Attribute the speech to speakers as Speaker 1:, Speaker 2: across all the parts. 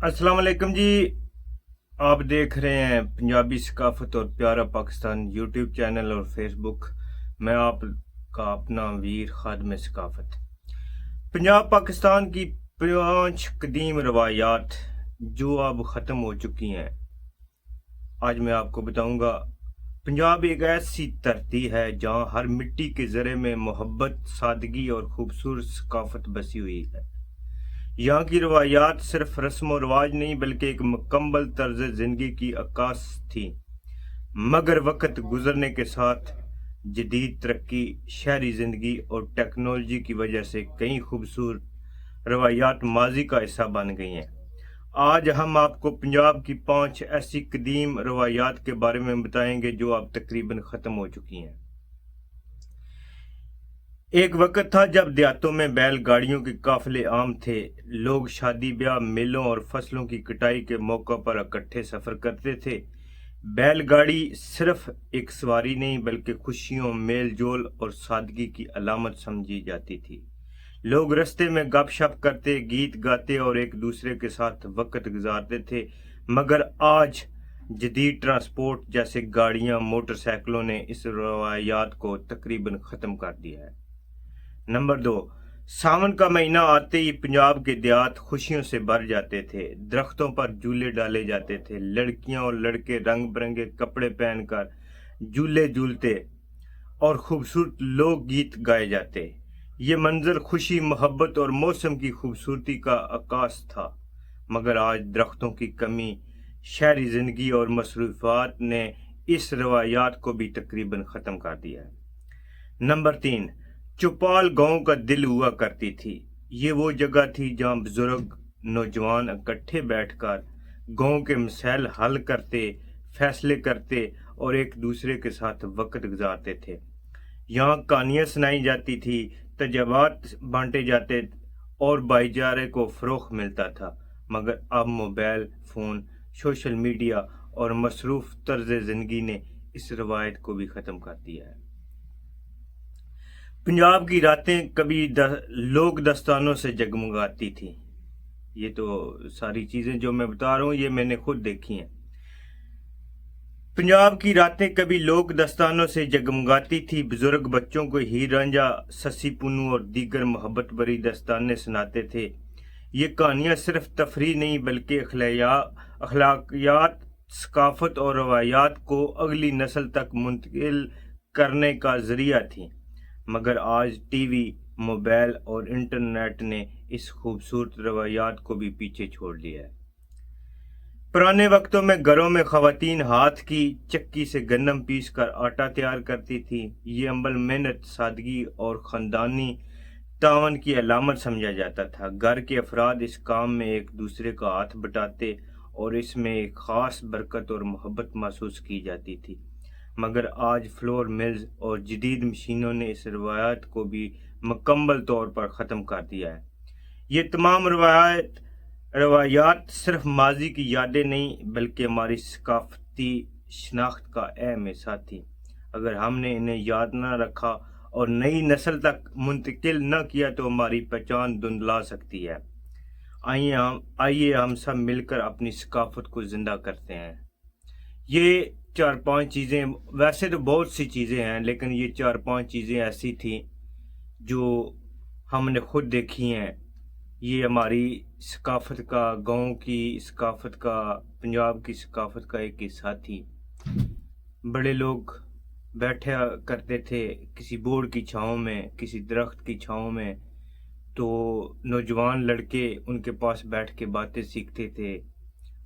Speaker 1: अस्सलाम वालेकुम जी। आप देख रहे हैं पंजाबी सकाफत और प्यारा पाकिस्तान यूट्यूब चैनल और फेसबुक। मैं आपका अपना वीर खादम सकाफत। पंजाब पाकिस्तान की 5 कदीम रवायात जो अब ख़त्म हो चुकी हैं, आज मैं आपको बताऊंगा। पंजाब एक ऐसी धरती है जहां हर मिट्टी के ज़रे में मोहब्बत, सादगी और खूबसूरत सकाफत बसी हुई है। यहाँ की रवायात सिर्फ रस्म व रवाज नहीं बल्कि एक मुकम्मल तर्ज ज़िंदगी की अक्कास थी। मगर वक्त गुजरने के साथ जदीद तरक्की, शहरी ज़िंदगी और टेक्नोलॉजी की वजह से कई खूबसूरत रवायात माजी का हिस्सा बन गई हैं। आज हम आपको पंजाब की 5 ऐसी कदीम रवायात के बारे में बताएंगे जो अब तकरीबन ख़त्म हो चुकी हैं। एक वक्त था जब देहातों में बैलगाड़ियों के काफिले आम थे। लोग शादी ब्याह, मेलों और फसलों की कटाई के मौका पर इकट्ठे सफर करते थे। बैलगाड़ी सिर्फ एक सवारी नहीं बल्कि खुशियों, मेल जोल और सादगी की अलामत समझी जाती थी। लोग रास्ते में गपशप करते, गीत गाते और एक दूसरे के साथ वक्त गुजारते थे। मगर आज जदीद ट्रांसपोर्ट जैसे गाड़ियां, मोटरसाइकिलों ने इस रवायात को तकरीबन ख़त्म कर दिया है। नंबर 2, सावन का महीना आते ही पंजाब के देहात खुशियों से भर जाते थे। दरख्तों पर झूले डाले जाते थे, लड़कियां और लड़के रंग बिरंगे कपड़े पहनकर झूले झूलते और खूबसूरत लोक गीत गाए जाते। ये मंजर खुशी, मोहब्बत और मौसम की खूबसूरती का अक्कास था। मगर आज दरख्तों की कमी, शहरी जिंदगी और मसरूफात ने इस रवायात को भी तकरीबन ख़त्म कर दिया है। नंबर 3, चौपाल गांव का दिल हुआ करती थी। ये वो जगह थी जहां बुजुर्ग नौजवान इकट्ठे बैठकर गांव के मसाइल हल करते, फैसले करते और एक दूसरे के साथ वक्त गुजारते थे। यहाँ कहानियाँ सुनाई जाती थी, तजुर्बात बांटे जाते और भाईचारे को फ़रोग़ मिलता था। मगर अब मोबाइल फ़ोन, सोशल मीडिया और मसरूफ़ तर्ज ज़िंदगी ने इस रवायत को भी ख़त्म कर दिया है। पंजाब की रातें कभी लोक दस्तानों से जगमगाती थी। ये तो सारी चीज़ें जो मैं बता रहा हूँ ये मैंने खुद देखी हैं। पंजाब की रातें कभी लोक दस्तानों से जगमगाती थी। बुजुर्ग बच्चों को हीर रांझा, सस्सी पुन्नू और दीगर मोहब्बत भरी दस्तानें सुनाते थे। ये कहानियाँ सिर्फ तफरीह नहीं बल्कि अखलाकियात, सकाफत और रवायात को अगली नस्ल तक मुंतकिल करने का ज़रिया थी। मगर आज टीवी, मोबाइल और इंटरनेट ने इस खूबसूरत रवायात को भी पीछे छोड़ दिया है। पुराने वक्तों में घरों में ख़वातीन हाथ की चक्की से गन्नम पीस कर आटा तैयार करती थी। ये अमल मेहनत, सादगी और ख़ानदानी तावन की अलामत समझा जाता था। घर के अफराद इस काम में एक दूसरे का हाथ बटाते और इसमें एक ख़ास बरकत और मोहब्बत महसूस की जाती थी। मगर आज फ्लोर मिल्स और जदीद मशीनों ने इस रवायत को भी मुकम्मल तौर पर ख़त्म कर दिया है। ये तमाम रवायात सिर्फ माजी की यादें नहीं बल्कि हमारी सकाफती शनाख्त का अहम हिस्सा थी। अगर हमने इन्हें याद न रखा और नई नस्ल तक मुंतकिल न किया तो हमारी पहचान धुंधला सकती है। आइए हम सब मिलकर अपनी सकाफत को ज़िंदा करते हैं। ये 4-5 चीज़ें, वैसे तो बहुत सी चीज़ें हैं लेकिन ये 4-5 चीज़ें ऐसी थी जो हमने खुद देखी हैं। ये हमारी सकाफत का, गांव की सकाफत का, पंजाब की सकाफत का एक हिस्सा थी। बड़े लोग बैठा करते थे किसी बोर्ड की छाँव में, किसी दरख्त की छाँव में, तो नौजवान लड़के उनके पास बैठ के बातें सीखते थे।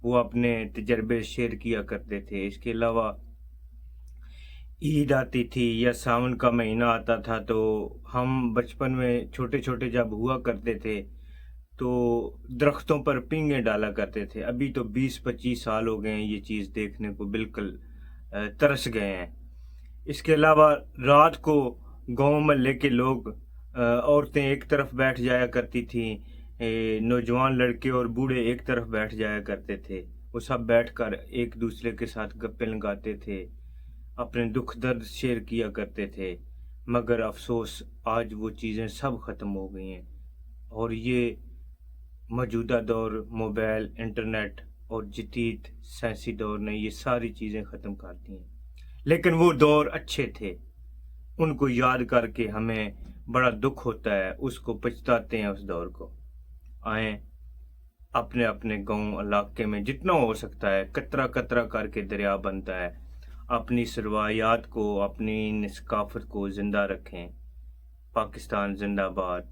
Speaker 1: वो अपने तजर्बे शेयर किया करते थे। इसके अलावा ईद आती थी या सावन का महीना आता था तो हम बचपन में छोटे छोटे जब हुआ करते थे तो दरख्तों पर पींगे डाला करते थे। अभी तो 20-25 साल हो गए हैं ये चीज़ देखने को, बिल्कुल तरस गए हैं। इसके अलावा रात को गांव महल्ले के लोग, औरतें एक तरफ बैठ जाया करती थी, नौजवान लड़के और बूढ़े एक तरफ बैठ जाया करते थे। वो सब बैठकर एक दूसरे के साथ गप्पे लगाते थे, अपने दुख दर्द शेयर किया करते थे। मगर अफसोस आज वो चीज़ें सब ख़त्म हो गई हैं और ये موجودہ دور موبائل انٹرنیٹ اور جدید سائنسی دور نے یہ ساری چیزیں ختم کر دی ہیں، لیکن وہ دور اچھے تھے، ان کو یاد کر کے ہمیں بڑا دکھ ہوتا ہے، اس کو پچھتاتے ہیں اس دور کو۔ آئیں اپنے اپنے گاؤں علاقے میں جتنا ہو سکتا ہے قطرہ قطرہ کر کے دریا بنتا ہے، اپنی روایات کو، اپنی ثقافت کو زندہ رکھیں۔ پاکستان زندہ باد۔